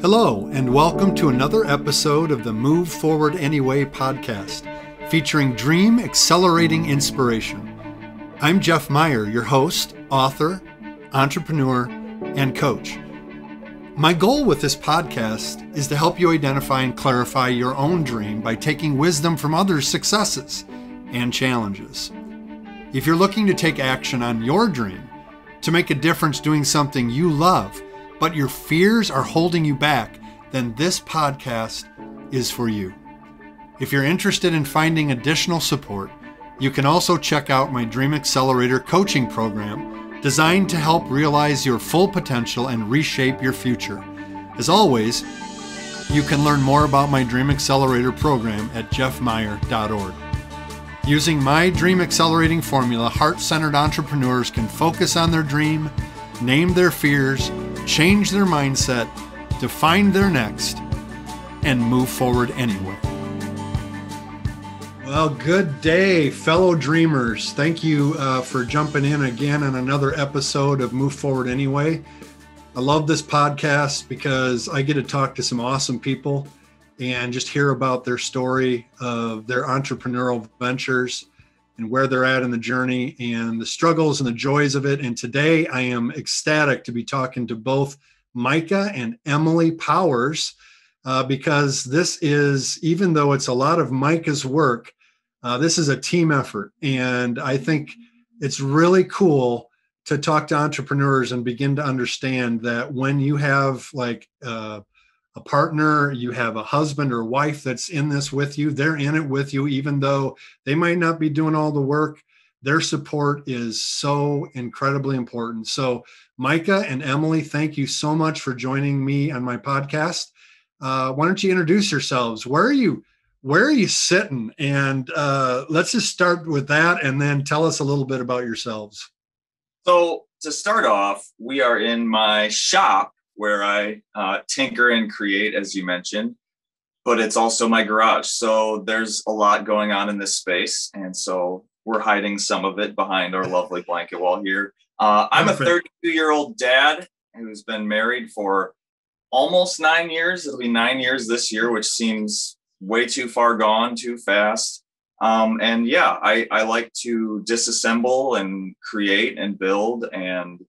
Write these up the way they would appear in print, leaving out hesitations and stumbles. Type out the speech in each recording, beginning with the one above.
Hello, and welcome to another episode of the Move Forward Anyway podcast, featuring dream accelerating inspiration. I'm Jeff Meyer, your host, author, entrepreneur, and coach. My goal with this podcast is to help you identify and clarify your own dream by taking wisdom from others' successes and challenges. If you're looking to take action on your dream, to make a difference doing something you love, but your fears are holding you back, then this podcast is for you. If you're interested in finding additional support, you can also check out my Dream Accelerator coaching program designed to help realize your full potential and reshape your future. As always, you can learn more about my Dream Accelerator program at jeffmeyer.org. Using my Dream Accelerating formula, heart-centered entrepreneurs can focus on their dream, name their fears, change their mindset, define their next, and move forward anyway. Well, good day, fellow dreamers. Thank you for jumping in again on another episode of Move Forward Anyway. I love this podcast because I get to talk to some awesome people and just hear about their story of their entrepreneurial ventures and where they're at in the journey and the struggles and the joys of it. And today I am ecstatic to be talking to both Micah and Emily Powers because this is, even though it's a lot of Micah's work, this is a team effort. And I think it's really cool to talk to entrepreneurs and begin to understand that when you have like a partner, you have a husband or wife that's in this with you, they're in it with you, even though they might not be doing all the work. Their support is so incredibly important. So Micah and Emily, thank you so much for joining me on my podcast. Why don't you introduce yourselves? Where are you sitting? And let's just start with that and then tell us a little bit about yourselves. So to start off, we are in my shop where I tinker and create, as you mentioned, but it's also my garage. So there's a lot going on in this space. And so we're hiding some of it behind our lovely blanket wall here. I'm a 32-year-old dad who's been married for almost 9 years. It'll be 9 years this year, which seems way too far gone, too fast. And yeah, I like to disassemble and create and build, and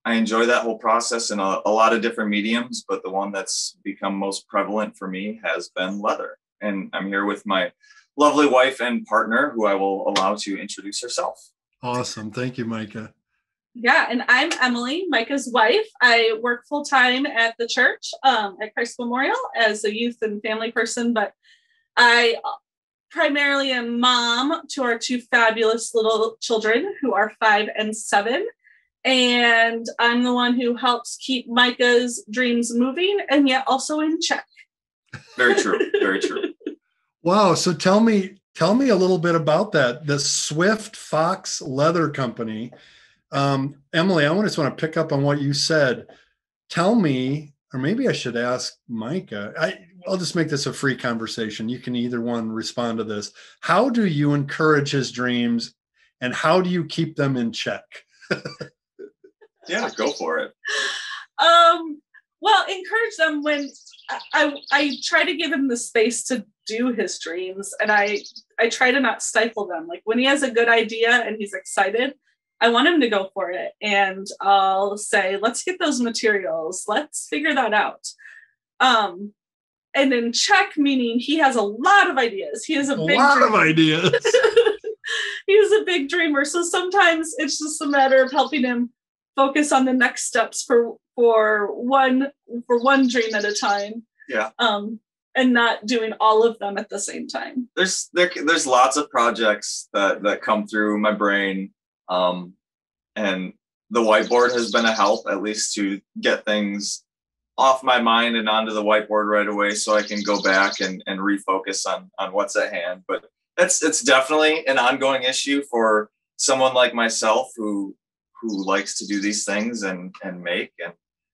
I enjoy that whole process in a lot of different mediums, but the one that's become most prevalent for me has been leather. And I'm here with my lovely wife and partner, who I will allow to introduce herself. Awesome. Thank you, Micah. Yeah, and I'm Emily, Micah's wife. I work full-time at the church at Christ Memorial as a youth and family person, but I primarily am mom to our two fabulous little children who are 5 and 7. And I'm the one who helps keep Micah's dreams moving and yet also in check. Very true. Very true. Wow. So tell me a little bit about that. The Swift Fox Leather Company. Emily, I just want to pick up on what you said. Tell me, or maybe I should ask Micah. I'll just make this a free conversation. You can either one respond to this. How do you encourage his dreams and how do you keep them in check? Yeah, go for it. Well, encourage them when I try to give him the space to do his dreams, and I try to not stifle them. Like when he has a good idea and he's excited, I want him to go for it. And I'll say, let's get those materials. Let's figure that out. And in check, meaning he has a lot of ideas. He has a lot of ideas. He's a big dreamer. So sometimes it's just a matter of helping him focus on the next steps for one dream at a time. Yeah. And not doing all of them at the same time. There's lots of projects that come through my brain. And the whiteboard has been a help, at least to get things off my mind and onto the whiteboard right away so I can go back and refocus on what's at hand. But it's definitely an ongoing issue for someone like myself who likes to do these things and make. And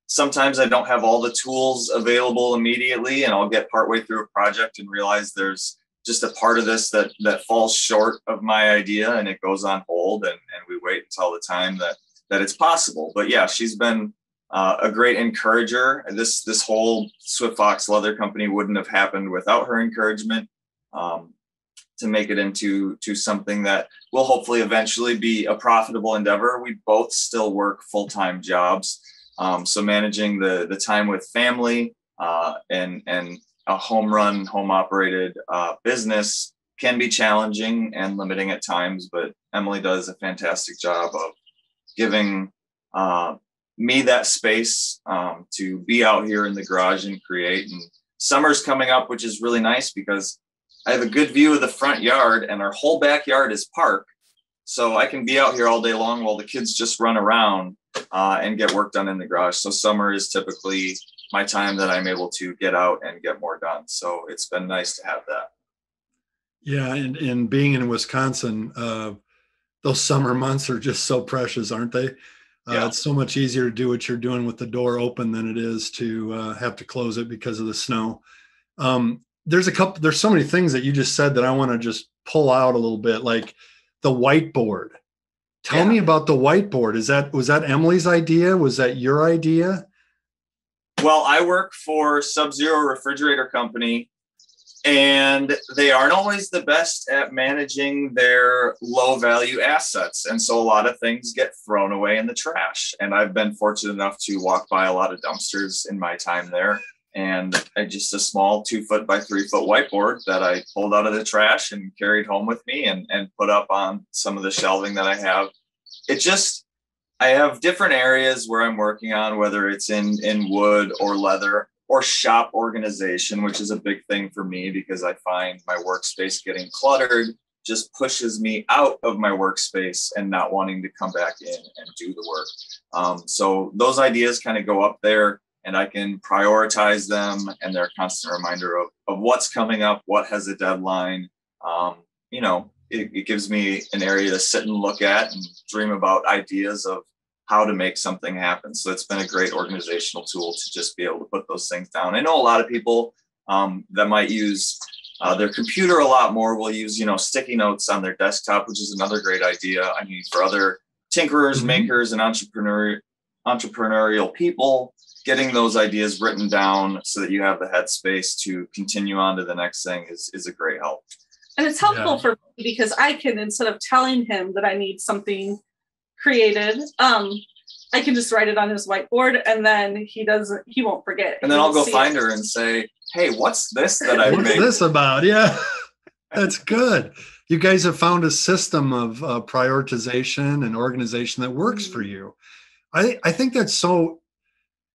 sometimes I don't have all the tools available immediately, and I'll get partway through a project and realize there's just a part of this that falls short of my idea, and it goes on hold, and we wait until the time that it's possible. But yeah, she's been a great encourager. This whole Swift Fox Leather Company wouldn't have happened without her encouragement, to make it into something that will hopefully eventually be a profitable endeavor. We both still work full-time jobs. So managing the time with family and a home operated business can be challenging and limiting at times, but Emily does a fantastic job of giving me that space to be out here in the garage and create. And summer's coming up, which is really nice because I have a good view of the front yard and our whole backyard is park. So I can be out here all day long while the kids just run around and get work done in the garage. So summer is typically my time that I'm able to get out and get more done. So it's been nice to have that. Yeah. And being in Wisconsin, those summer months are just so precious, aren't they? Yeah. It's so much easier to do what you're doing with the door open than it is to have to close it because of the snow. There's so many things that you just said that I want to just pull out a little bit, like the whiteboard. Tell me about the whiteboard. Was that Emily's idea? Was that your idea? Well, I work for Sub-Zero Refrigerator Company, and they aren't always the best at managing their low value assets. And so a lot of things get thrown away in the trash. And I've been fortunate enough to walk by a lot of dumpsters in my time there. And just a small 2-foot by 3-foot whiteboard that I pulled out of the trash and carried home with me and put up on some of the shelving that I have. I have different areas where I'm working on, whether it's in wood or leather or shop organization, which is a big thing for me because I find my workspace getting cluttered just pushes me out of my workspace and not wanting to come back in and do the work. So those ideas kind of go up there, and I can prioritize them, and they're a constant reminder of what's coming up, what has a deadline. It gives me an area to sit and look at and dream about ideas of how to make something happen. So it's been a great organizational tool to just be able to put those things down. I know a lot of people that might use their computer a lot more will use, sticky notes on their desktop, which is another great idea. I mean, for other tinkerers, makers, and entrepreneurial people, getting those ideas written down so that you have the headspace to continue on to the next thing is a great help. And it's helpful for me because I can, instead of telling him that I need something created, I can just write it on his whiteboard, and then he won't forget. And then I'll go find her and say, hey, what's this that I made? What's this about? Yeah, that's good. You guys have found a system of prioritization and organization that works for you. I think that's so,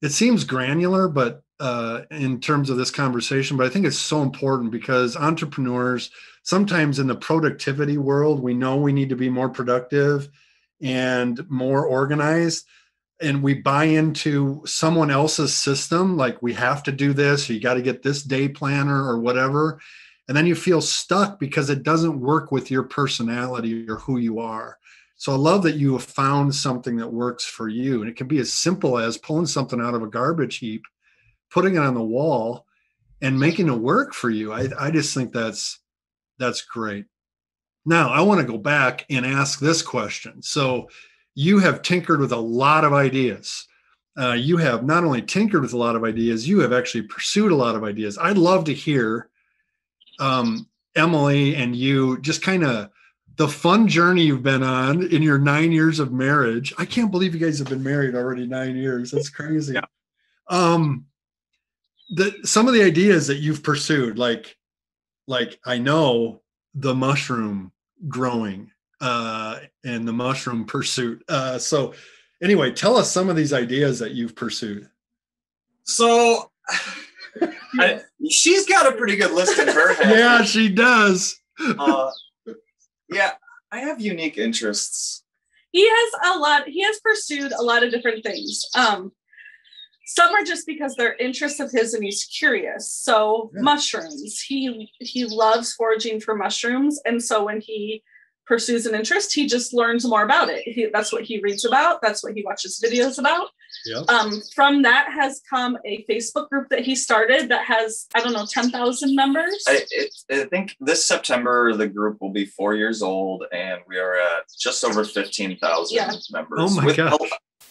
it seems granular, but in terms of this conversation, but I think it's so important because entrepreneurs, sometimes in the productivity world, we know we need to be more productive and more organized. And we buy into someone else's system, like we have to do this, or you got to get this day planner or whatever. And then you feel stuck because it doesn't work with your personality or who you are. So I love that you have found something that works for you. And it can be as simple as pulling something out of a garbage heap, putting it on the wall, and making it work for you. I just think that's great. Now, I want to go back and ask this question. So you have tinkered with a lot of ideas. You have not only tinkered with a lot of ideas, you have actually pursued a lot of ideas. I'd love to hear Emily and you just kind of the fun journey you've been on in your 9 years of marriage. I can't believe you guys have been married already 9 years. That's crazy. Yeah. Some of the ideas that you've pursued, like I know the mushroom growing and the mushroom pursuit. So anyway, tell us some of these ideas that you've pursued. So she's got a pretty good list in her head. Yeah, she does. Yeah, I have unique interests. He has pursued a lot of different things. Some are just because they're interests of his and he's curious. So mushrooms, he loves foraging for mushrooms. And so when he pursues an interest, he just learns more about it. That's what he reads about. That's what he watches videos about. Yep. From that has come a Facebook group that he started that has, 10,000 members. I think this September, the group will be 4 years old and we are at just over 15,000 members. Oh my gosh.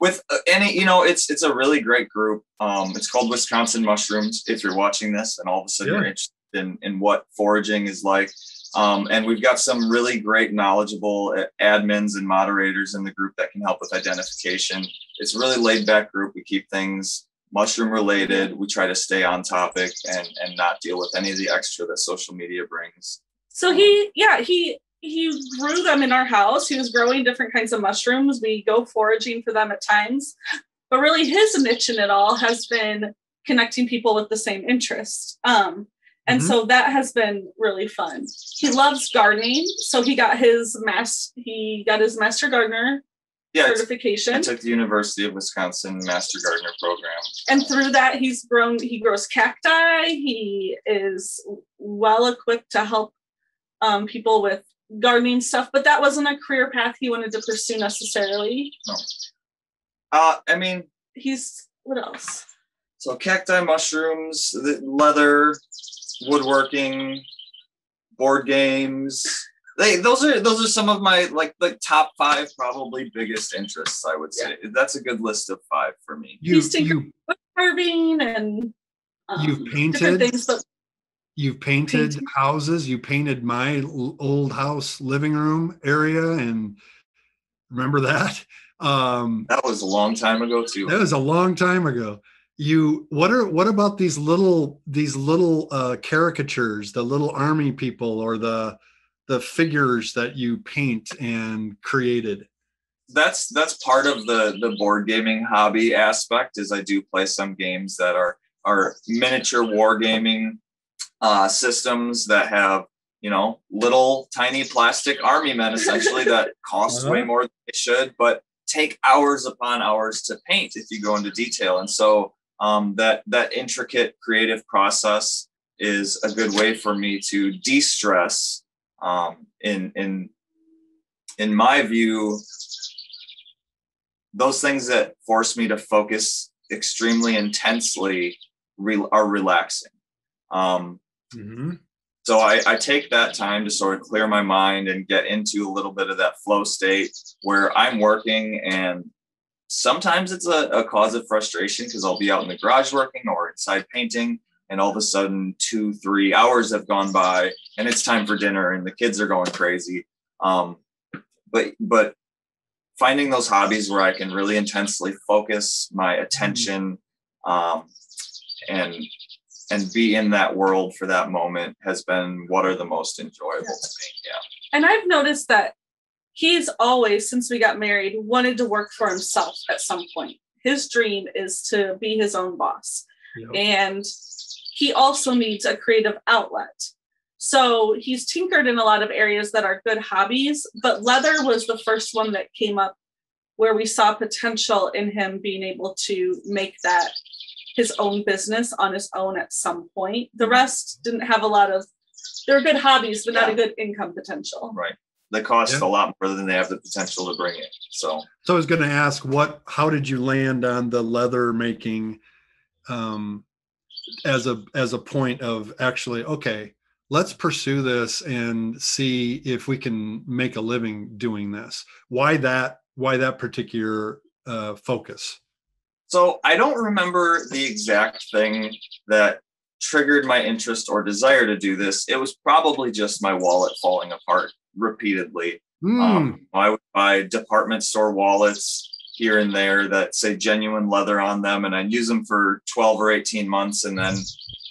with any, it's a really great group. It's called Wisconsin Mushrooms. If you're watching this and all of a sudden you're interested in what foraging is like. And we've got some really great knowledgeable admins and moderators in the group that can help with identification. It's a really laid back group. We keep things mushroom related. We try to stay on topic and not deal with any of the extra that social media brings. So he grew them in our house. He was growing different kinds of mushrooms. We go foraging for them at times, but really his niche in it all has been connecting people with the same interest. And so that has been really fun. He loves gardening. So he got his master gardener certification. I took the University of Wisconsin Master Gardener program. And through that, he grows cacti. He is well equipped to help people with gardening stuff, but that wasn't a career path he wanted to pursue necessarily. No. What else? So cacti, mushrooms, leather, woodworking, board games. Those are some of my like top 5 probably biggest interests, I would say. That's a good list of 5 for me. He's tinkered with carving and you've painted different things, but you've painted houses. You painted my old house living room area, and remember that? That was a long time ago too. That was a long time ago. What about these little caricatures, the little army people or the figures that you paint and created? That's part of the board gaming hobby aspect. Is I do play some games that are miniature wargaming systems that have little tiny plastic army men essentially that cost way more than they should, but take hours upon hours to paint if you go into detail. And so that intricate creative process is a good way for me to de-stress. In my view, those things that force me to focus extremely intensely are relaxing. So I take that time to sort of clear my mind and get into a little bit of that flow state where I'm working, and sometimes it's a cause of frustration because I'll be out in the garage working or inside painting, and all of a sudden 2-3 hours have gone by and it's time for dinner and the kids are going crazy. But finding those hobbies where I can really intensely focus my attention and be in that world for that moment has been what are the most enjoyable to me. Yeah. And I've noticed that he's always, since we got married, wanted to work for himself at some point. His dream is to be his own boss. Yep. And he also needs a creative outlet. So he's tinkered in a lot of areas that are good hobbies, but leather was the first one that came up where we saw potential in him being able to make that his own business on his own at some point. The rest didn't have they're good hobbies, but not a good income potential. Right. They cost a lot more than they have the potential to bring in. So I was going to ask, how did you land on the leather making as a point of actually, okay, let's pursue this and see if we can make a living doing this? Why that particular focus? So I don't remember the exact thing that triggered my interest or desire to do this. It was probably just my wallet falling apart repeatedly. I would buy department store wallets here and there that say genuine leather on them, and I'd use them for 12 or 18 months, and then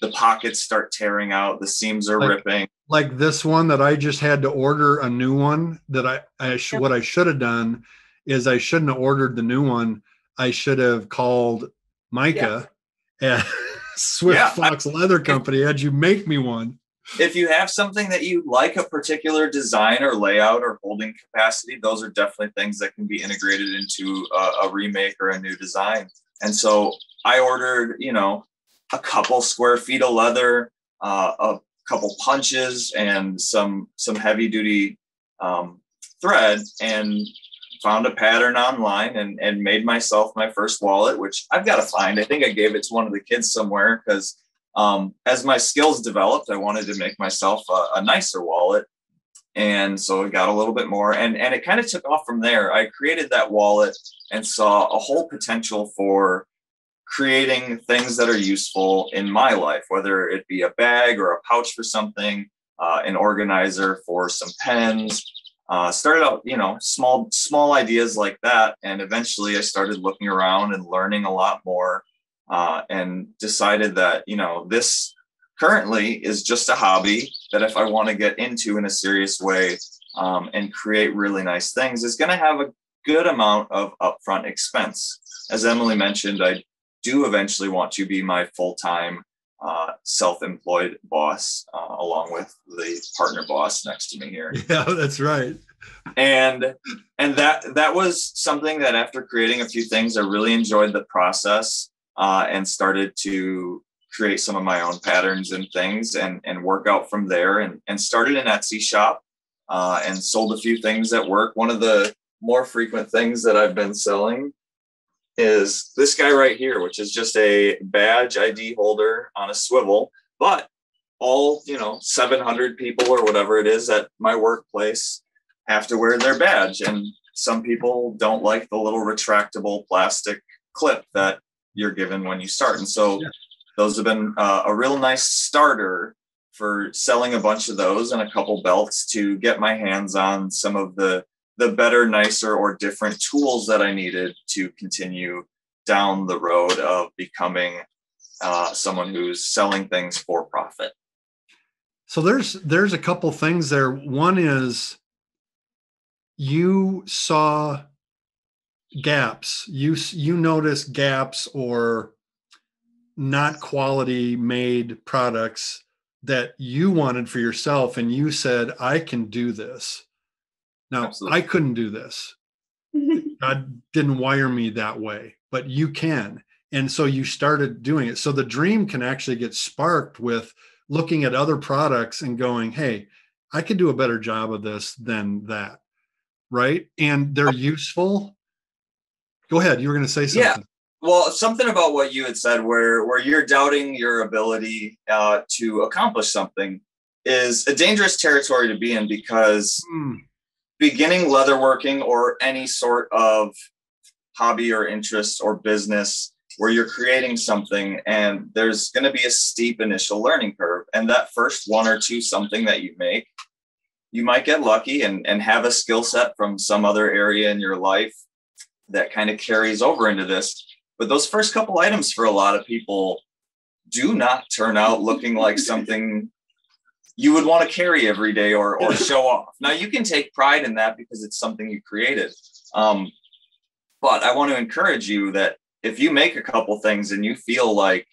the pockets start tearing out, the seams are ripping. Like this one that I just had to order a new one that what I should have done is I shouldn't have ordered the new one. I should have called Micah at Swift Fox Leather Company. Had you make me one? If you have something that you like, a particular design or layout or holding capacity, those are definitely things that can be integrated into a remake or a new design. And so I ordered, a couple square feet of leather, a couple punches, and some heavy duty thread, and found a pattern online and made myself my first wallet, which I've got to find. I think I gave it to one of the kids somewhere because as my skills developed, I wanted to make myself a nicer wallet. And so it got a little bit more, and it kind of took off from there. I created that wallet and saw a whole potential for creating things that are useful in my life, whether it be a bag or a pouch for something, an organizer for some pens. Started out, small ideas like that. And eventually I started looking around and learning a lot more, and decided that, this currently is just a hobby that if I want to get into in a serious way, and create really nice things, is going to have a good amount of upfront expense. As Emily mentioned, I do eventually want to be my full-time self-employed boss, along with the partner boss next to me here. Yeah, that's right. And that was something that after creating a few things, I really enjoyed the process, and started to create some of my own patterns and things, and work out from there, and started an Etsy shop, and sold a few things at work. One of the more frequent things that I've been selling is this guy right here, which is just a badge ID holder on a swivel, but all, 700 people or whatever it is at my workplace have to wear their badge. And some people don't like the little retractable plastic clip that you're given when you start. And so those have been a real nice starter for selling a bunch of those and a couple belts to get my hands on some of the better, nicer, or different tools that I needed to continue down the road of becoming someone who's selling things for profit. So there's a couple things there. One is you saw gaps. You noticed gaps or not quality made products that you wanted for yourself, and you said, I can do this. Now, absolutely. I couldn't do this. God didn't wire me that way, but you can. And so you started doing it. So the dream can actually get sparked with looking at other products and going, hey, I could do a better job of this than that. Right. And they're useful. Go ahead. You were going to say something. Yeah. Well, something about what you had said where you're doubting your ability to accomplish something is a dangerous territory to be in, because beginning leatherworking or any sort of hobby or interest or business where you're creating something, and there's going to be a steep initial learning curve. And that first one or two something that you make, you might get lucky and have a skill set from some other area in your life that kind of carries over into this. But those first couple items for a lot of people do not turn out looking like something you would want to carry every day or show off. Now, you can take pride in that because it's something you created. But I want to encourage you that if you make a couple things and you feel like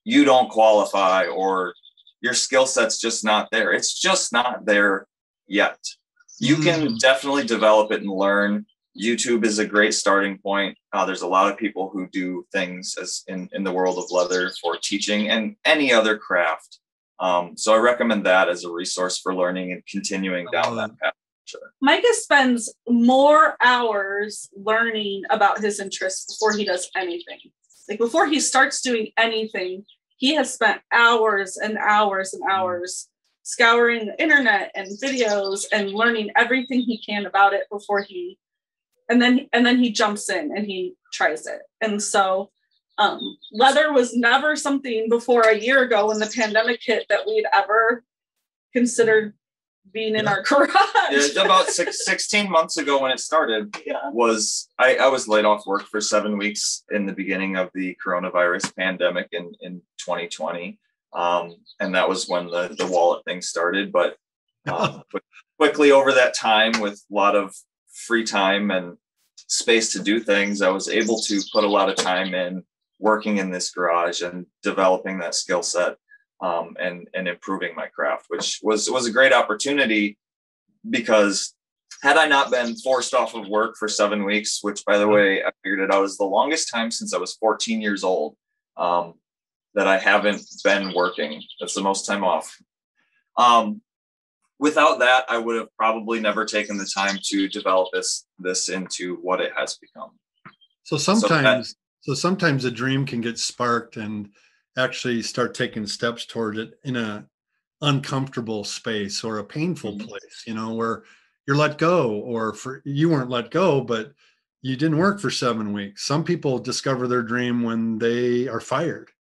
you don't qualify or your skill set's just not there, it's just not there yet. You can definitely develop it and learn. YouTube is a great starting point. There's a lot of people who do things as in the world of leather for teaching and any other craft. So I recommend that as a resource for learning and continuing down that path. Sure. Micah spends more hours learning about his interests before he does anything. Like before he starts doing anything, he has spent hours and hours and hours scouring the internet and videos and learning everything he can about it before and then he jumps in and he tries it. And so leather was never something before a year ago when the pandemic hit that we'd ever considered being in our garage. Yeah, about 16 months ago when it started, I was laid off work for 7 weeks in the beginning of the coronavirus pandemic in 2020. And that was when the wallet thing started. But quickly over that time, with a lot of free time and space to do things, I was able to put a lot of time in working in this garage and developing that skill set. And improving my craft, which was a great opportunity, because had I not been forced off of work for 7 weeks, which, by the way, I figured it out is the longest time since I was 14 years old, that I haven't been working. That's the most time off. Without that, I would have probably never taken the time to develop this into what it has become. So sometimes a dream can get sparked and actually start taking steps toward it in a uncomfortable space or a painful place, where you're let go, or you weren't let go, but you didn't work for 7 weeks. Some people discover their dream when they are fired,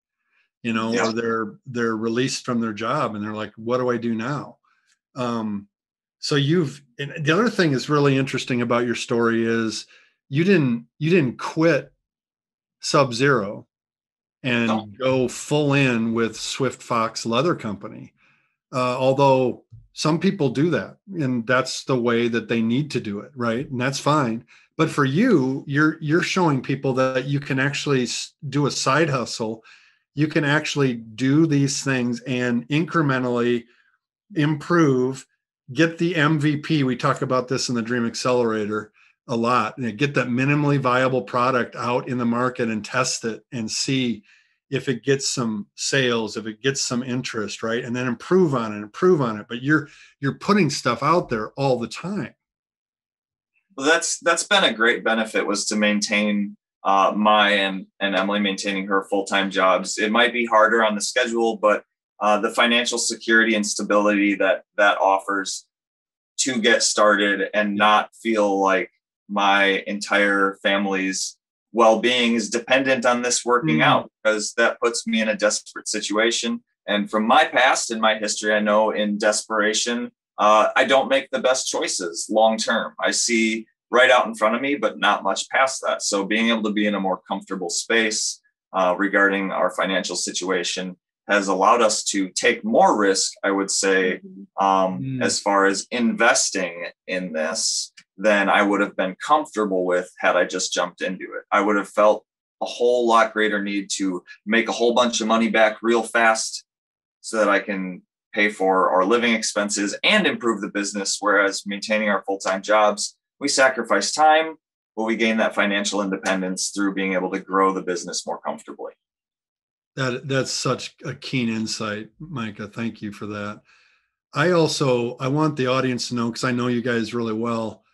or they're released from their job and they're like, what do I do now? So and the other thing that's really interesting about your story is you didn't quit Sub-Zero and go full in with Swift Fox Leather Company. Although some people do that, and that's the way that they need to do it, right? And that's fine. But for you, you're showing people that you can actually do a side hustle. You can actually do these things and incrementally improve, get the MVP. We talk about this in the Dream Accelerator a lot. Get that minimally viable product out in the market and test it and see if it gets some sales, if it gets some interest, right? And then improve on it. But you're putting stuff out there all the time. Well, that's been a great benefit, was to maintain and Emily maintaining her full-time jobs. It might be harder on the schedule, but the financial security and stability that offers to get started and not feel like my entire family's well-being is dependent on this working out, because that puts me in a desperate situation. And from my past and my history, I know in desperation, I don't make the best choices long-term. I see right out in front of me, but not much past that. So being able to be in a more comfortable space regarding our financial situation has allowed us to take more risk, I would say, as far as investing in this, than I would have been comfortable with had I just jumped into it. I would have felt a whole lot greater need to make a whole bunch of money back real fast so that I can pay for our living expenses and improve the business. Whereas maintaining our full-time jobs, we sacrifice time, but we gain that financial independence through being able to grow the business more comfortably. That's such a keen insight, Micah. Thank you for that. I want the audience to know, because I know you guys really well.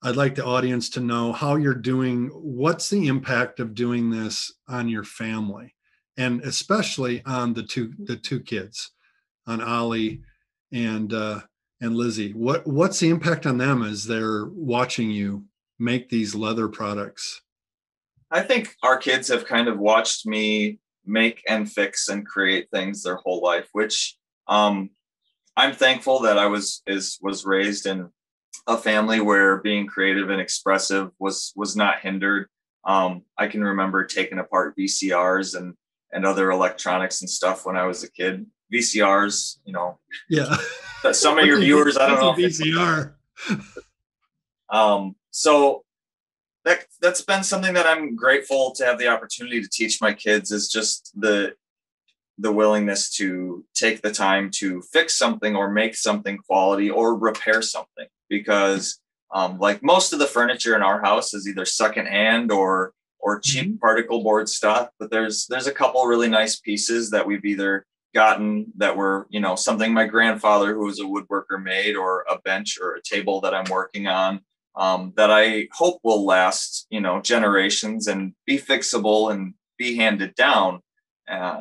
I'd like the audience to know how you're doing. What's the impact of doing this on your family, and especially on the two kids, on Ollie and Lizzie? What's the impact on them as they're watching you make these leather products? I think our kids have kind of watched me make and fix and create things their whole life, which I'm thankful that I was raised in a family where being creative and expressive was not hindered. I can remember taking apart VCRs and other electronics and stuff when I was a kid. VCRs, Yeah. Some of your viewers, I don't know. VCR. So that's been something that I'm grateful to have the opportunity to teach my kids, is just the willingness to take the time to fix something or make something quality or repair something. Because like most of the furniture in our house is either secondhand or cheap particle board stuff, but there's a couple really nice pieces that we've either gotten that were, something my grandfather, who was a woodworker, made, or a bench or a table that I'm working on, that I hope will last, generations and be fixable and be handed down.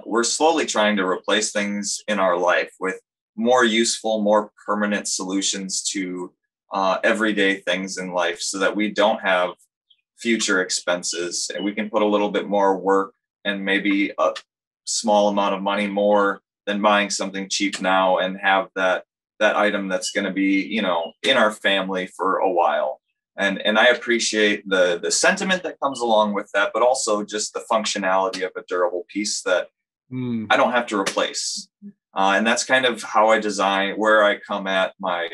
We're slowly trying to replace things in our life with more useful, more permanent solutions to everyday things in life, so that we don't have future expenses, and we can put a little bit more work and maybe a small amount of money more than buying something cheap now, and have that item that's going to be, in our family for a while. And I appreciate the sentiment that comes along with that, but also just the functionality of a durable piece that I don't have to replace. And that's kind of how I design, where I come at my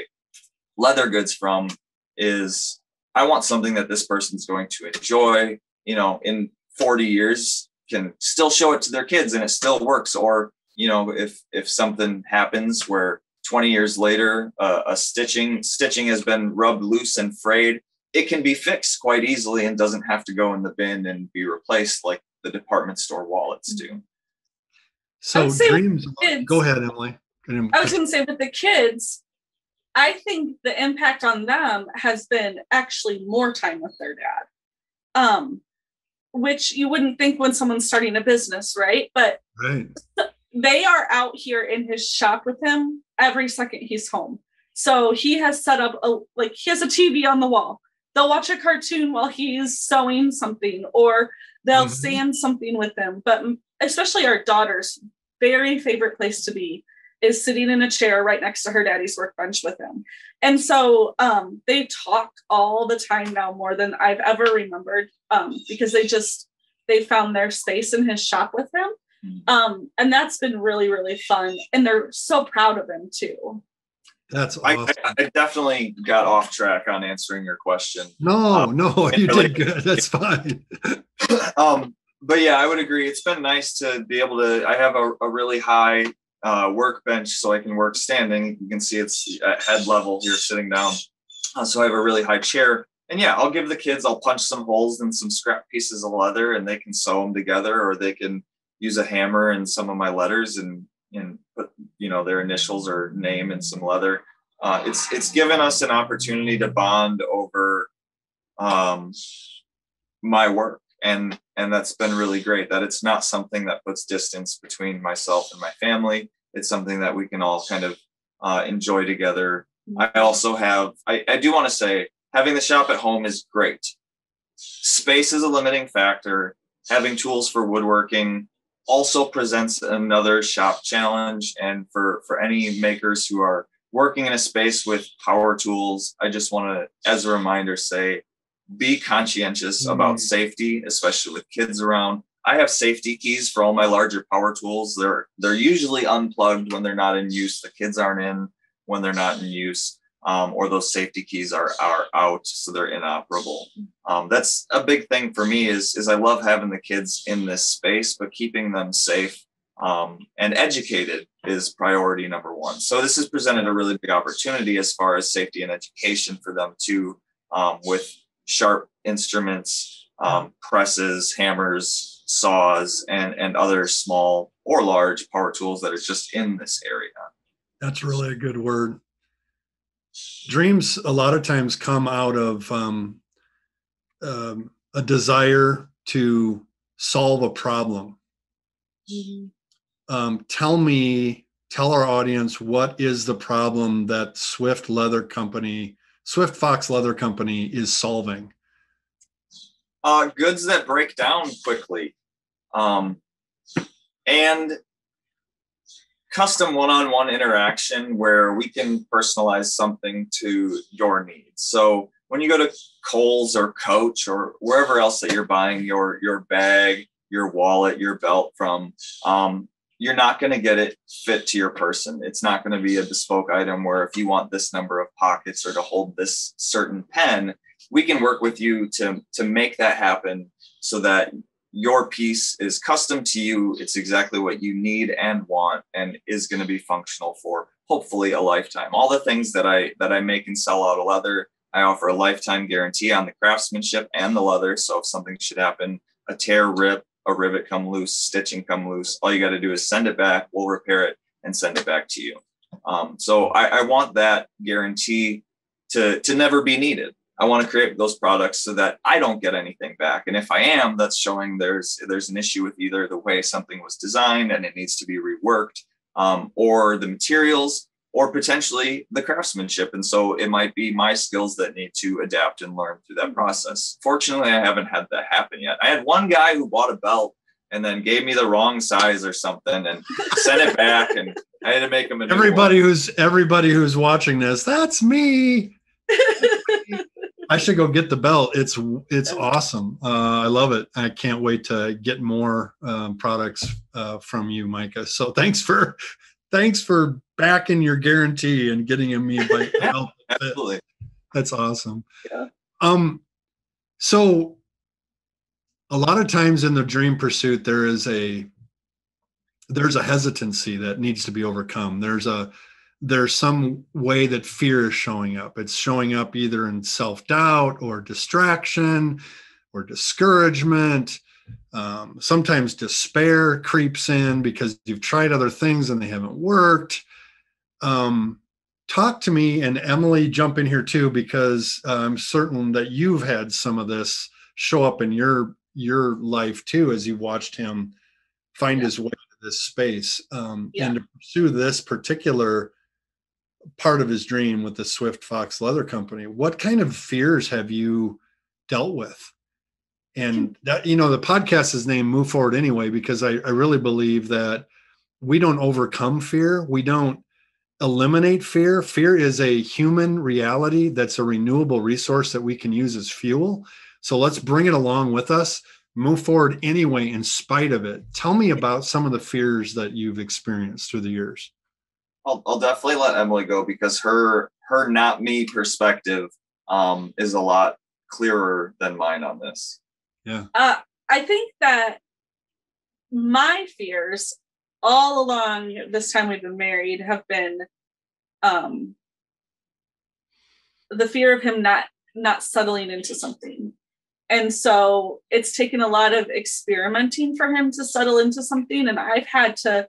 leather goods from, is I want something that this person's going to enjoy, in 40 years, can still show it to their kids and it still works. Or, if something happens where 20 years later, a stitching has been rubbed loose and frayed, it can be fixed quite easily and doesn't have to go in the bin and be replaced like the department store wallets do. So dreams, go ahead, Emily. I was going to say, with the kids, I think the impact on them has been actually more time with their dad, which you wouldn't think when someone's starting a business, right? But right. they are out here in his shop with him every second he's home. So he has set up he has a TV on the wall. They'll watch a cartoon while he's sewing something, or they'll sand something with him. But especially our daughter's very favorite place to be is sitting in a chair right next to her daddy's workbench with him. And so they talk all the time now, more than I've ever remembered, because they found their space in his shop with him. And that's been really, really fun. And they're so proud of him too. That's awesome. I definitely got off track on answering your question. No, you did good. That's fine. But yeah, I would agree. It's been nice to be able to, I have a really high workbench, so I can work standing. You can see it's at head level here sitting down. So I have a really high chair. And yeah, I'll give the kids, I'll punch some holes in some scrap pieces of leather and they can sew them together, or they can use a hammer and some of my letters and put, their initials or name in some leather. It's given us an opportunity to bond over my work. And that's been really great, that it's not something that puts distance between myself and my family. It's something that we can all kind of enjoy together. I also have, I do want to say, having the shop at home is great. Space is a limiting factor. Having tools for woodworking also presents another shop challenge. And for any makers who are working in a space with power tools, I just want to, as a reminder, say, be conscientious about safety, especially with kids around. I have safety keys for all my larger power tools. They're usually unplugged when they're not in use. The kids aren't in when they're not in use, or those safety keys are out, so they're inoperable. That's a big thing for me is I love having the kids in this space, but keeping them safe and educated is priority number one. So this has presented a really big opportunity as far as safety and education for them too, with sharp instruments, presses, hammers, saws, and other small or large power tools that are just in this area. That's really a good word. Dreams a lot of times come out of a desire to solve a problem. Tell our audience, what is the problem that Swift Fox Leather Company is solving? Goods that break down quickly, and custom one-on-one interaction where we can personalize something to your needs. So when you go to Kohl's or Coach or wherever else that you're buying your bag, your wallet, your belt from, you're not going to get it fit to your person. It's not going to be a bespoke item where if you want this number of pockets or to hold this certain pen, we can work with you to make that happen so that your piece is custom to you. It's exactly what you need and want, and is going to be functional for hopefully a lifetime. All the things that I make and sell out of leather, I offer a lifetime guarantee on the craftsmanship and the leather. So if something should happen, a tear, rip, a rivet come loose, stitching come loose, all you got to do is send it back. We'll repair it and send it back to you. So I want that guarantee to never be needed. I want to create those products so that I don't get anything back. And if I am, that's showing there's an issue with either the way something was designed and it needs to be reworked, or the materials, or potentially the craftsmanship. And so it might be my skills that need to adapt and learn through that process. Fortunately, I haven't had that happen yet. I had one guy who bought a belt and then gave me the wrong size or something and sent it back, and I had to make him a new everybody one. Everybody who's watching this, that's me. I should go get the belt. It's awesome. I love it. I can't wait to get more products from you, Micah. So thanks for backing your guarantee and getting me a belt. Absolutely. That's awesome. Yeah. So a lot of times in the dream pursuit, there's a hesitancy that needs to be overcome. There's some way that fear is showing up. It's showing up either in self-doubt or distraction or discouragement. Sometimes despair creeps in because you've tried other things and they haven't worked. Talk to me, and Emily, jump in here too, because I'm certain that you've had some of this show up in your life too, as you watched him find his way to this space, Yeah. and to pursue this particular part of his dream with the Swift Fox Leather Company. What kind of fears have you dealt with? And that, you know, the podcast is named Move Forward Anyway, because I really believe that we don't overcome fear. We don't eliminate fear. Fear is a human reality that's a renewable resource that we can use as fuel. So let's bring it along with us, move forward anyway, in spite of it. Tell me about some of the fears that you've experienced through the years. I'll definitely let Emily go, because her not me perspective is a lot clearer than mine on this. Yeah. I think that my fears all along this time we've been married have been the fear of him not settling into something. And so it's taken a lot of experimenting for him to settle into something. And I've had to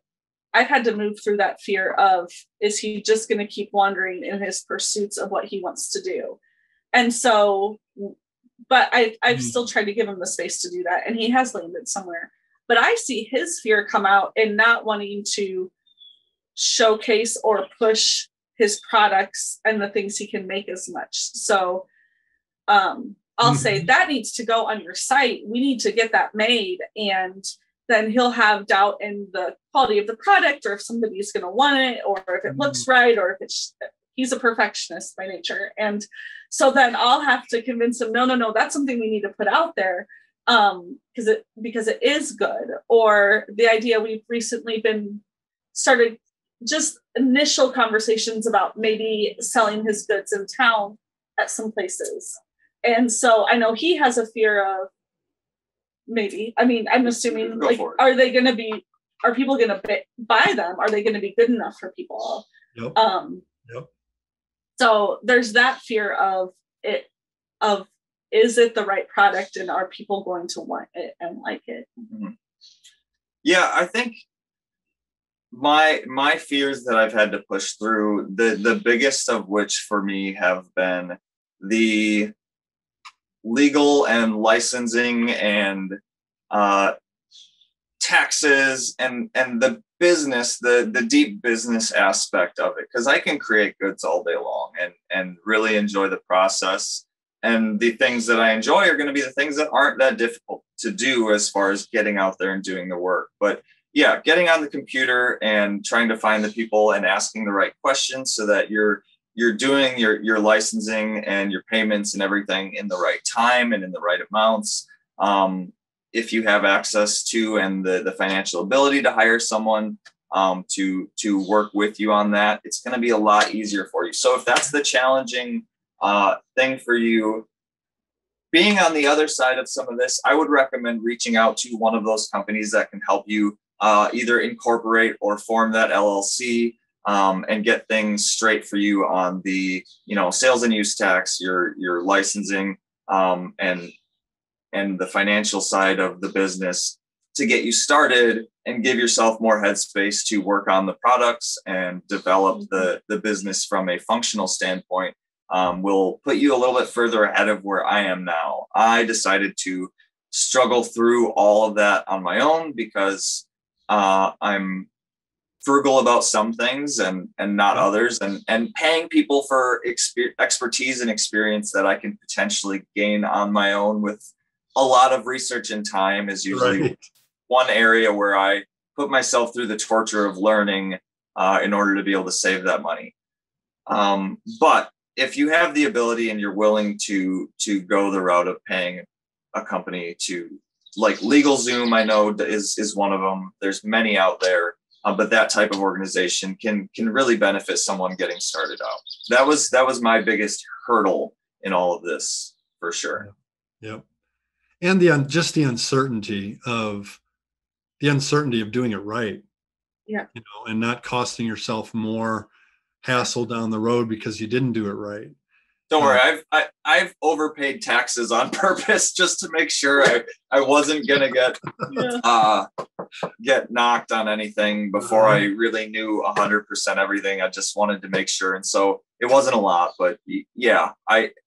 move through that fear of, is he just going to keep wandering in his pursuits of what he wants to do? And so, but I've still tried to give him the space to do that. And he has landed somewhere. But I see his fear come out in not wanting to showcase or push his products and the things he can make as much. So I'll say that needs to go on your site. We need to get that made. And then he'll have doubt in the quality of the product, or if somebody's going to want it, or if it looks right, or if he's a perfectionist by nature. And so then I'll have to convince him, no, that's something we need to put out there. Because it is good. Or the idea we've recently started just initial conversations about maybe selling his goods in town at some places. And so I know he has a fear of, maybe, I mean, I'm assuming, like, are people going to buy them? Are they going to be good enough for people? Yep. So there's that fear of it, is it the right product, and are people going to want it and like it? Mm-hmm. Yeah, I think my fears that I've had to push through, the biggest of which for me have been the legal and licensing and taxes and the business, the deep business aspect of it, because I can create goods all day long and really enjoy the process. And the things that I enjoy are going to be the things that aren't that difficult to do as far as getting out there and doing the work. But yeah, getting on the computer and trying to find the people and asking the right questions so that you're doing your licensing and your payments and everything in the right time and in the right amounts. If you have access to and the financial ability to hire someone to work with you on that, it's going to be a lot easier for you. So if that's the challenging thing for you, being on the other side of some of this, I would recommend reaching out to one of those companies that can help you either incorporate or form that LLC and get things straight for you on the, sales and use tax, your licensing, and the financial side of the business, to get you started and give yourself more headspace to work on the products and develop the business from a functional standpoint. Will put you a little bit further ahead of where I am now. I decided to struggle through all of that on my own because I'm frugal about some things and not others, and paying people for expertise and experience that I can potentially gain on my own with a lot of research and time is usually one area where I put myself through the torture of learning in order to be able to save that money. But if you have the ability and you're willing to go the route of paying a company to, like LegalZoom, I know is one of them. There's many out there, but that type of organization can really benefit someone getting started out. That was my biggest hurdle in all of this, for sure. Yep. And the uncertainty of doing it right. Yeah. And not costing yourself more hassle down the road because you didn't do it right. Don't worry, I've overpaid taxes on purpose just to make sure I wasn't gonna get knocked on anything before I really knew 100% everything. I just wanted to make sure, and so it wasn't a lot, but yeah,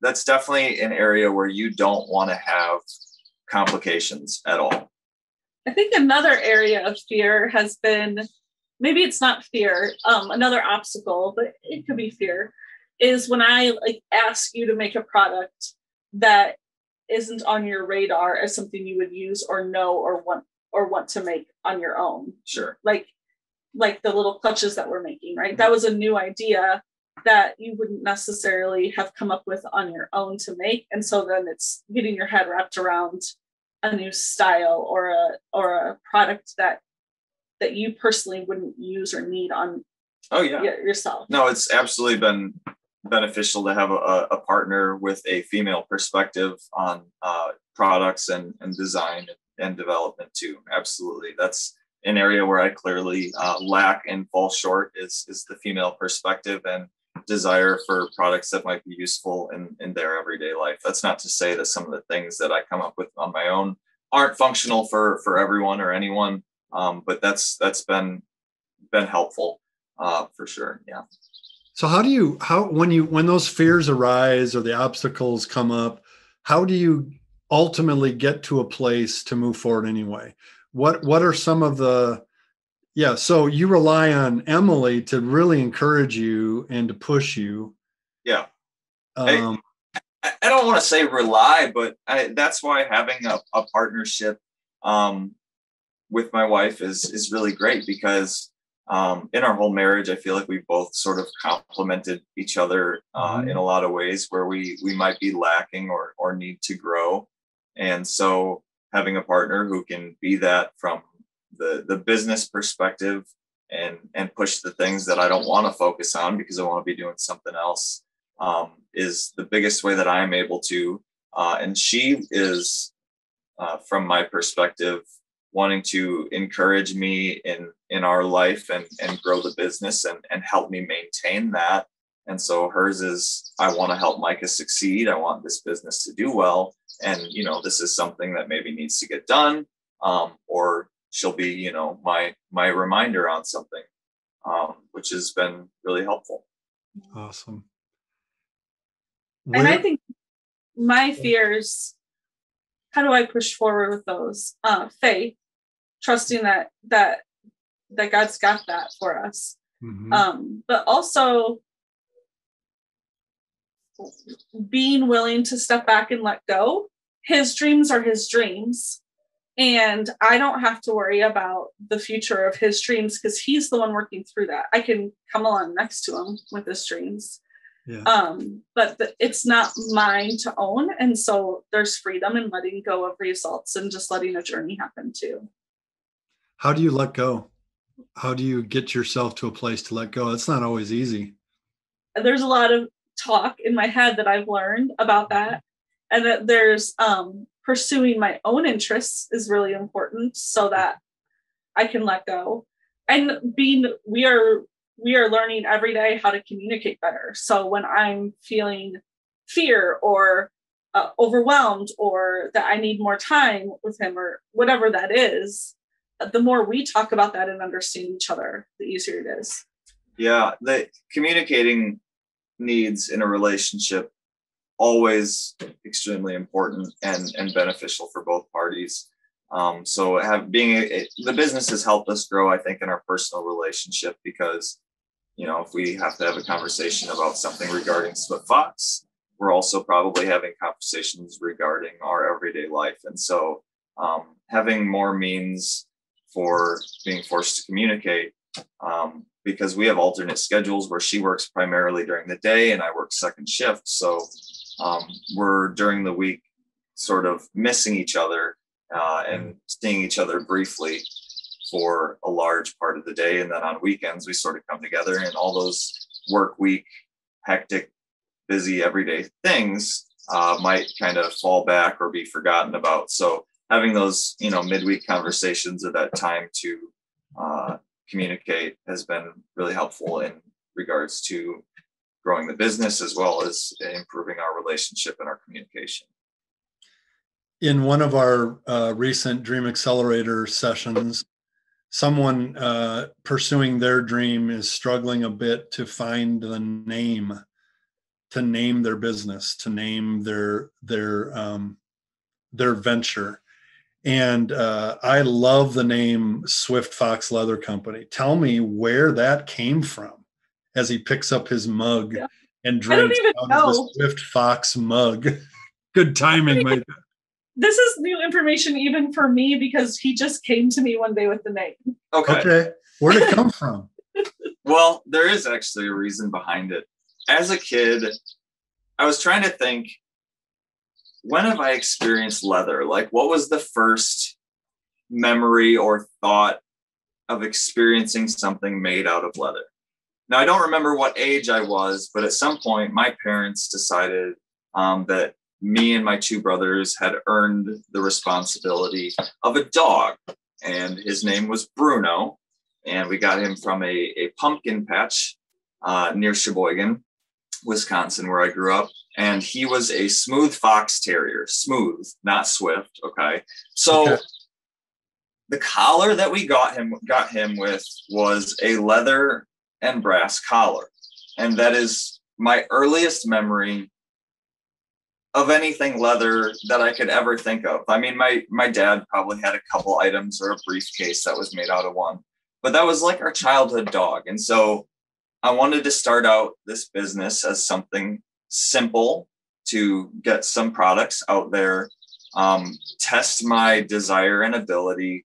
that's definitely an area where you don't want to have complications at all. I think another area of fear has been, maybe it's not fear, another obstacle, but it could be fear, is when I like ask you to make a product that isn't on your radar as something you would use or know or want to make on your own. Sure. Like the little clutches that we're making, right? That was a new idea that you wouldn't necessarily have come up with on your own to make. And so then it's getting your head wrapped around a new style or a product that you personally wouldn't use or need on yourself. No, it's absolutely been beneficial to have a partner with a female perspective on products and design and development too. Absolutely. That's an area where I clearly lack and fall short is the female perspective and desire for products that might be useful in their everyday life. That's not to say that some of the things that I come up with on my own aren't functional for everyone or anyone, but that's been helpful for sure. Yeah. So when those fears arise or the obstacles come up, how do you ultimately get to a place to move forward anyway? What are some of the, so you rely on Emily to really encourage you and to push you. Yeah. I don't want to say rely, but that's why having a partnership with my wife is really great, because in our whole marriage, I feel like we both sort of complemented each other in a lot of ways where we might be lacking or need to grow. And so having a partner who can be that from the business perspective and push the things that I don't want to focus on because I want to be doing something else is the biggest way that I'm able to. And she is, from my perspective, wanting to encourage me in our life and grow the business and help me maintain that. And so hers is, I want to help Micah succeed. I want this business to do well. And, this is something that maybe needs to get done, or she'll be, my reminder on something, which has been really helpful. Awesome. And I think my fears, how do I push forward with those? Faith, trusting that God's got that for us. But also being willing to step back and let go. His dreams are his dreams. And I don't have to worry about the future of his dreams because he's the one working through that. I can come along next to him with his dreams. Yeah. But it's not mine to own. And so there's freedom in letting go of results and just letting a journey happen too. How do you let go? How do you get yourself to a place to let go? It's not always easy. There's a lot of talk in my head that I've learned about that. And that there's pursuing my own interests is really important so that I can let go. And we are learning every day how to communicate better. So when I'm feeling fear or overwhelmed or that I need more time with him or whatever that is, the more we talk about that and understand each other, the easier it is. Yeah, the communicating needs in a relationship always extremely important and beneficial for both parties. So the business has helped us grow, I think, in our personal relationship because, if we have to have a conversation about something regarding Split Fox, we're also probably having conversations regarding our everyday life. And so having more means for being forced to communicate, because we have alternate schedules where she works primarily during the day and I work second shift. So we're during the week sort of missing each other and seeing each other briefly for a large part of the day. And then on weekends, we sort of come together and all those work week, hectic, busy, everyday things might kind of fall back or be forgotten about. So having those, midweek conversations at that time to communicate has been really helpful in regards to growing the business as well as improving our relationship and our communication. In one of our recent Dream Accelerator sessions, someone pursuing their dream is struggling a bit to find the name, to name their business, to name their venture. And I love the name Swift Fox Leather Company. Tell me where that came from as he picks up his mug and I don't drinks even out of know. the Swift Fox mug. Good timing, Mike. This is new information even for me because he just came to me one day with the name. Okay. Where'd it come from? Well, there is actually a reason behind it. As a kid, I was trying to think, when have I experienced leather? Like, what was the first memory or thought of experiencing something made out of leather? Now, I don't remember what age I was, but at some point, my parents decided that me and my two brothers had earned the responsibility of a dog, and his name was Bruno, and we got him from a pumpkin patch near Sheboygan, Wisconsin, where I grew up. And he was a smooth fox terrier, smooth, not swift. Okay. So the collar that we got him with was a leather and brass collar. And that is my earliest memory of anything leather that I could ever think of. I mean, my dad probably had a couple items or a briefcase that was made out of one, but that was like our childhood dog. And so I wanted to start out this business as something simple to get some products out there, test my desire and ability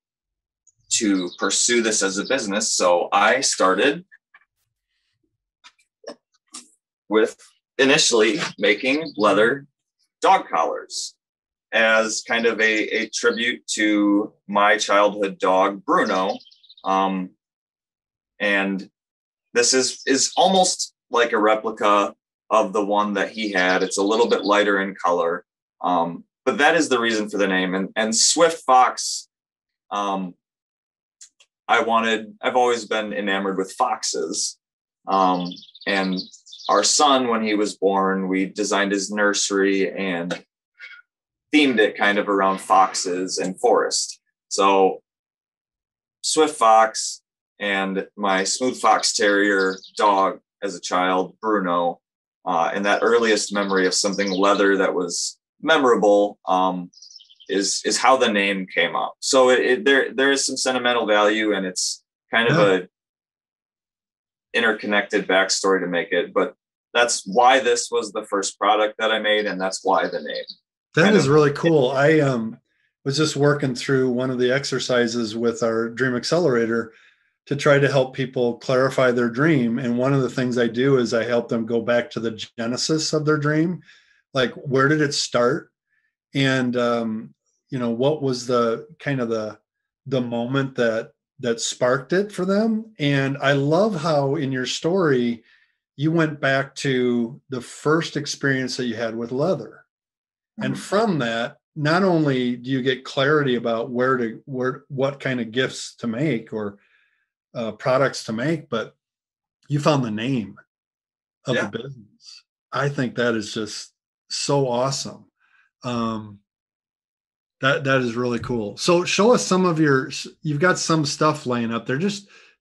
to pursue this as a business. So I started with initially making leather dog collars as kind of a tribute to my childhood dog, Bruno. And this is almost like a replica of the one that he had. It's a little bit lighter in color, but that is the reason for the name. And Swift Fox, I've always been enamored with foxes. And our son, when he was born, we designed his nursery and themed it kind of around foxes and forest. So Swift Fox and my smooth fox terrier dog as a child, Bruno, and that earliest memory of something leather that was memorable is how the name came up. So there is some sentimental value, and it's kind of a interconnected backstory to make it. But that's why this was the first product that I made, and that's why the name. That is really cool. I was just working through one of the exercises with our Dream Accelerator to try to help people clarify their dream. And one of the things I do is I help them go back to the genesis of their dream. Like, where did it start? And, what was the kind of the moment that sparked it for them? And I love how in your story, you went back to the first experience that you had with leather. Mm-hmm. And from that, not only do you get clarity about what kind of gifts to make or products to make, but you found the name of the business. I think that is just so awesome. That is really cool. So show us some of you've got some stuff laying up there.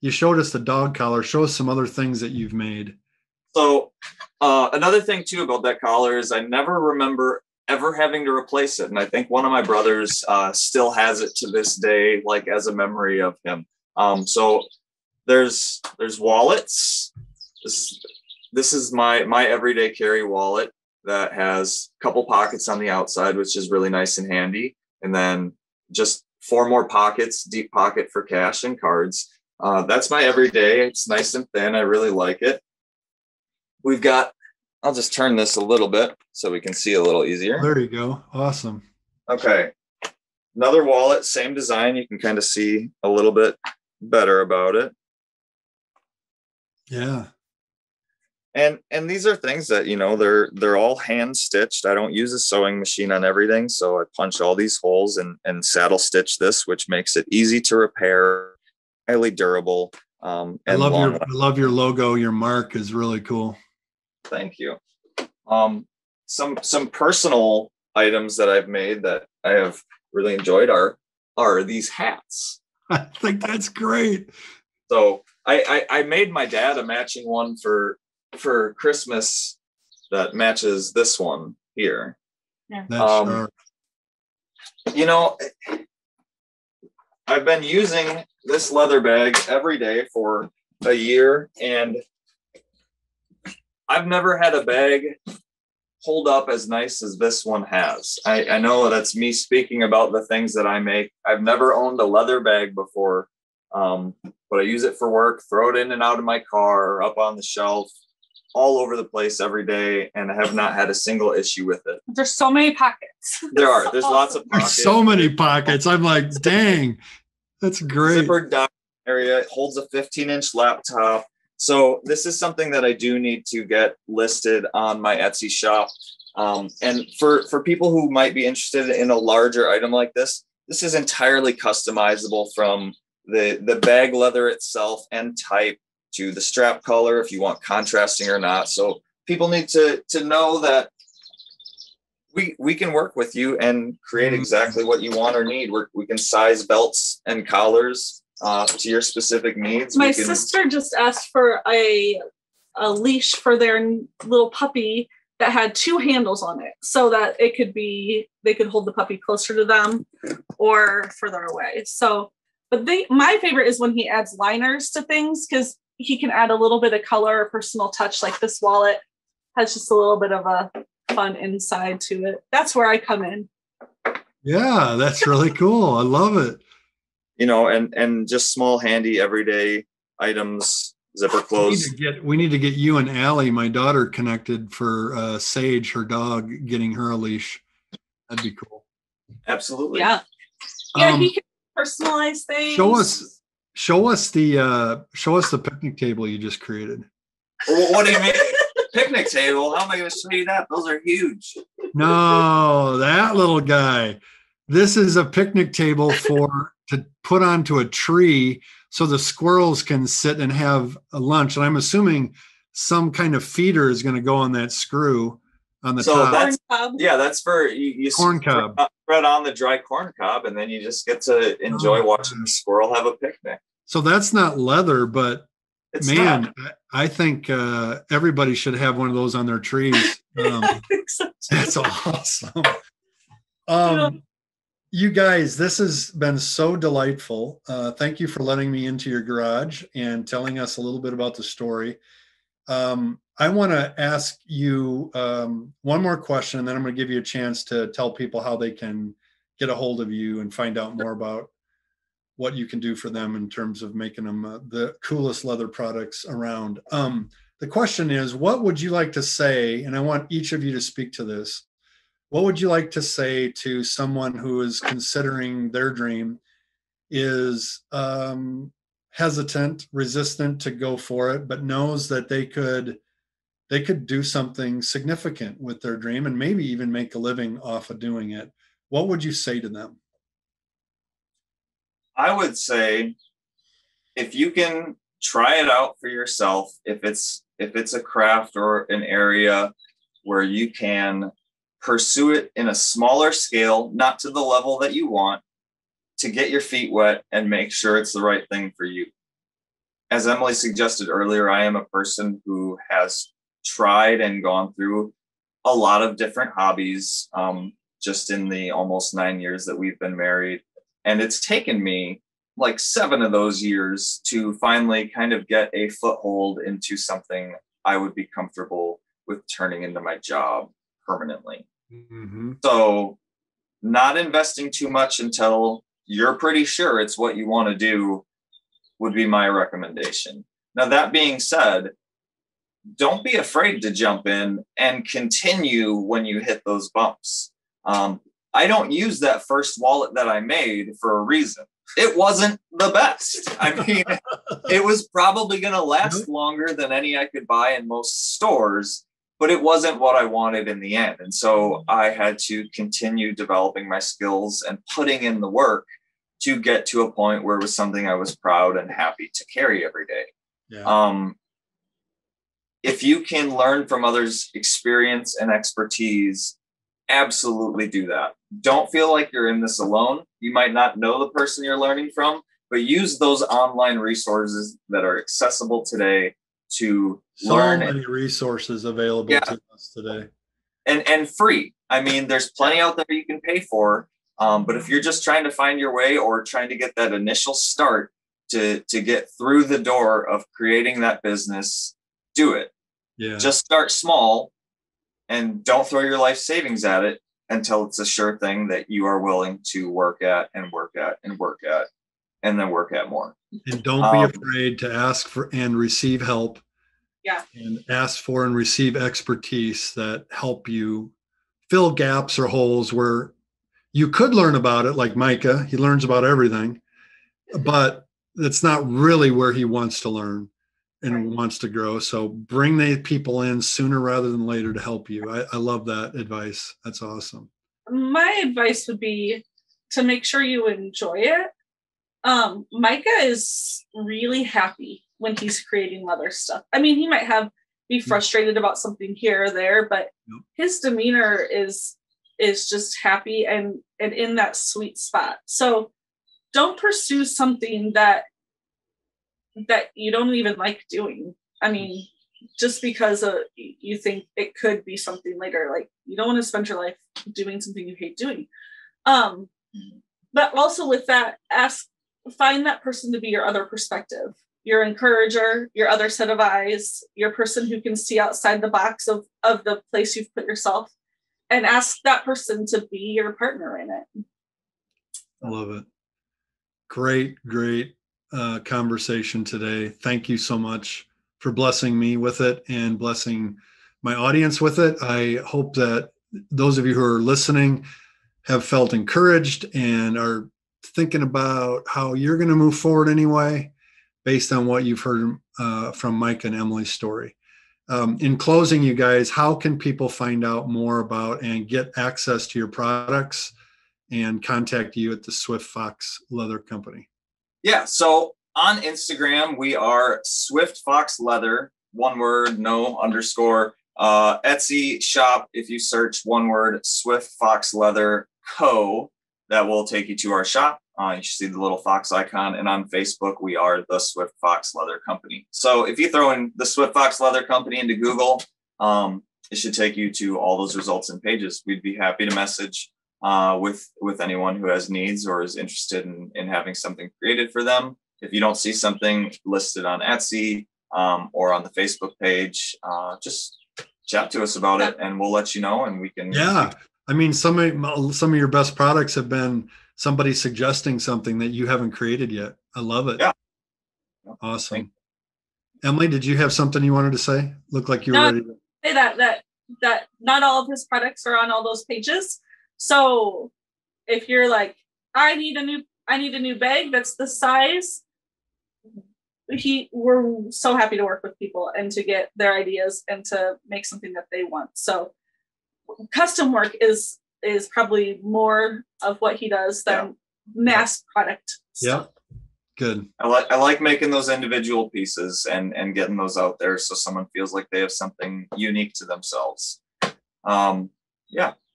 You showed us the dog collar. Show us some other things that you've made. So another thing too about that collar is I never remember ever having to replace it. And I think one of my brothers still has it to this day, like as a memory of him. So there's wallets. This is my everyday carry wallet that has a couple pockets on the outside, which is really nice and handy. And then just 4 more pockets, deep pocket for cash and cards. That's my everyday. It's nice and thin. I really like it. We've got, I'll just turn this a little bit so we can see a little easier. There you go. Awesome. Okay. Another wallet, same design. You can kind of see a little bit better about it. Yeah. And these are things that, they're all hand stitched. I don't use a sewing machine on everything. So I punch all these holes and saddle stitch this, which makes it easy to repair, highly durable. And I love your logo. Your mark is really cool. Thank you. Some personal items that I've made that I have really enjoyed are these hats. I think that's great. So I made my dad a matching one for Christmas that matches this one here. Yeah. That's sharp. I've been using this leather bag every day for a year, and I've never had a bag hold up as nice as this one has. I know that's me speaking about the things that I make. I've never owned a leather bag before, but I use it for work, throw it in and out of my car, up on the shelf, all over the place every day, and I have not had a single issue with it. There's so many pockets. There's lots of pockets. There's so many pockets. I'm like, dang, that's great. Zippered down area. It holds a 15-inch laptop. So this is something that I do need to get listed on my Etsy shop. And for people who might be interested in a larger item like this is entirely customizable from the bag leather itself and type to the strap color, if you want contrasting or not. So people need to know that we can work with you and create exactly what you want or need. We can size belts and collars to your specific needs. My sister just asked for a leash for their little puppy that had 2 handles on it, so that they could hold the puppy closer to them or further away. So, but my favorite is when he adds liners to things, because he can add a little bit of color or personal touch. Like this wallet has just a little bit of a fun inside to it. That's where I come in. Yeah, that's really cool. I love it. You know, and just small, handy, everyday items, zipper close. We need to get you and Allie, my daughter, connected for Sage, her dog, getting her a leash. That'd be cool. Absolutely. Yeah. Yeah, he can personalize things. Show us the picnic table you just created. What do you mean? Picnic table? How am I going to show you that? Those are huge. No, that little guy. This is a picnic table to put onto a tree so the squirrels can sit and have a lunch. And I'm assuming some kind of feeder is going to go on that screw on the top. That's for you corn cob. Spread on the dry corn cob, and then you just get to enjoy watching the squirrel have a picnic. So that's not leather, but it's man, I think everybody should have one of those on their trees. That's awesome. You guys, this has been so delightful. Thank you for letting me into your garage and telling us a little bit about the story. I want to ask you one more question, and then I'm going to give you a chance to tell people how they can get a hold of you and find out more about what you can do for them in terms of making them the coolest leather products around. The question is, what would you like to say? And I want each of you to speak to this. What would you like to say to someone who is considering their dream, is hesitant, resistant to go for it, but knows that they could do something significant with their dream and maybe even make a living off of doing it? What would you say to them? I would say, if you can try it out for yourself, if it's a craft or an area where you can pursue it in a smaller scale, not to the level that you want, to get your feet wet and make sure it's the right thing for you. As Emily suggested earlier, I am a person who has tried and gone through a lot of different hobbies just in the almost 9 years that we've been married. And it's taken me like 7 of those years to finally kind of get a foothold into something I would be comfortable with turning into my job permanently. Mm-hmm. So not investing too much until you're pretty sure it's what you want to do would be my recommendation. Now, that being said, don't be afraid to jump in and continue when you hit those bumps. I don't use that first wallet that I made for a reason. It wasn't the best. I mean, it was probably going to last longer than any I could buy in most stores, but it wasn't what I wanted in the end. And so I had to continue developing my skills and putting in the work to get to a point where it was something I was proud and happy to carry every day. Yeah. If you can learn from others' experience and expertise, absolutely do that. Don't feel like you're in this alone. You might not know the person you're learning from, but use those online resources that are accessible today to learn. So many resources available to us today. And free. I mean, there's plenty out there you can pay for, But if you're just trying to find your way or trying to get that initial start to get through the door of creating that business, do it. Yeah. Just start small and don't throw your life savings at it until it's a sure thing that you are willing to work at and work at and work at and then work at more. And don't be afraid to ask for and receive help. Yeah. And ask for and receive expertise that help you fill gaps or holes where you could learn about it, like Micah. He learns about everything, but that's not really where he wants to learn and wants to grow. So bring the people in sooner rather than later to help you. I love that advice. That's awesome. My advice would be to make sure you enjoy it. Micah is really happy when he's creating leather stuff. I mean, he might be frustrated about something here or there, but his demeanor is just happy and in that sweet spot. So don't pursue something that you don't even like doing. I mean, just because you think it could be something later, like you don't want to spend your life doing something you hate doing. But also with that, find that person to be your other perspective, your encourager, your other set of eyes, your person who can see outside the box of the place you've put yourself, and ask that person to be your partner in it. I love it. Great conversation today. Thank you so much for blessing me with it and blessing my audience with it. I hope that those of you who are listening have felt encouraged and are thinking about how you're going to move forward anyway, based on what you've heard from Mike and Emily's story. In closing, you guys, how can people find out more about and get access to your products and contact you at the Swift Fox Leather Company? Yeah, so on Instagram, we are Swift Fox Leather, one word, no underscore. Etsy shop, if you search one word, Swift Fox Leather Co., that will take you to our shop. You should see the little fox icon. And on Facebook, we are the Swift Fox Leather Company. So if you throw in the Swift Fox Leather Company into Google, it should take you to all those results and pages. We'd be happy to message with anyone who has needs or is interested in having something created for them. If you don't see something listed on Etsy or on the Facebook page, just chat to us about it and we'll let you know, and we can. Yeah. I mean, some of your best products have been somebody suggesting something that you haven't created yet. I love it. Yeah. Awesome. Emily, did you have something you wanted to say? Looked like you were ready to say that not all of his products are on all those pages. So if you're like, I need a new bag that's the size, we're so happy to work with people and to get their ideas and to make something that they want. So custom work is probably more of what he does than mass product stuff. Yeah. Good. I like making those individual pieces and getting those out there so someone feels like they have something unique to themselves.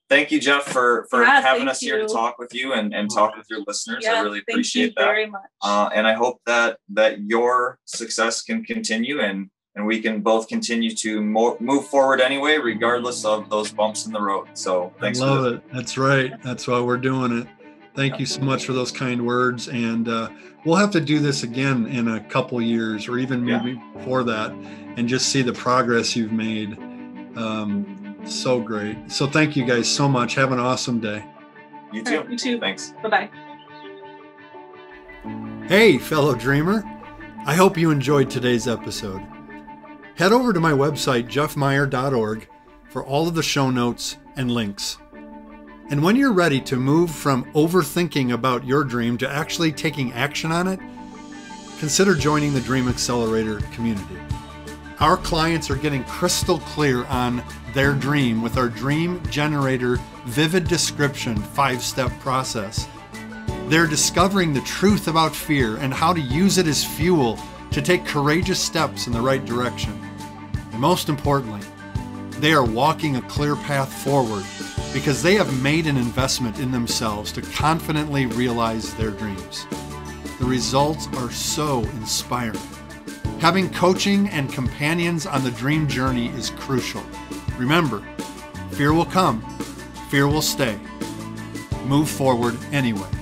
Thank you, Jeff, for having us here to talk with you and talk with your listeners. I really appreciate that. Very much. And I hope that your success can continue and we can both continue to move forward anyway, regardless of those bumps in the road. So thanks. I love it. That's right. That's why we're doing it. Thank you so much for those kind words. And we'll have to do this again in a couple years or even maybe before that and just see the progress you've made. So great. So thank you guys so much. Have an awesome day. You too. You too. Thanks. Bye-bye. Hey, fellow dreamer. I hope you enjoyed today's episode. Head over to my website, jeffmeyer.org, for all of the show notes and links. And when you're ready to move from overthinking about your dream to actually taking action on it, consider joining the Dream Accelerator community. Our clients are getting crystal clear on their dream with our Dream Generator Vivid Description 5-step process. They're discovering the truth about fear and how to use it as fuel to take courageous steps in the right direction. And most importantly, they are walking a clear path forward because they have made an investment in themselves to confidently realize their dreams. The results are so inspiring. Having coaching and companions on the dream journey is crucial. Remember, fear will come, fear will stay. move forward anyway.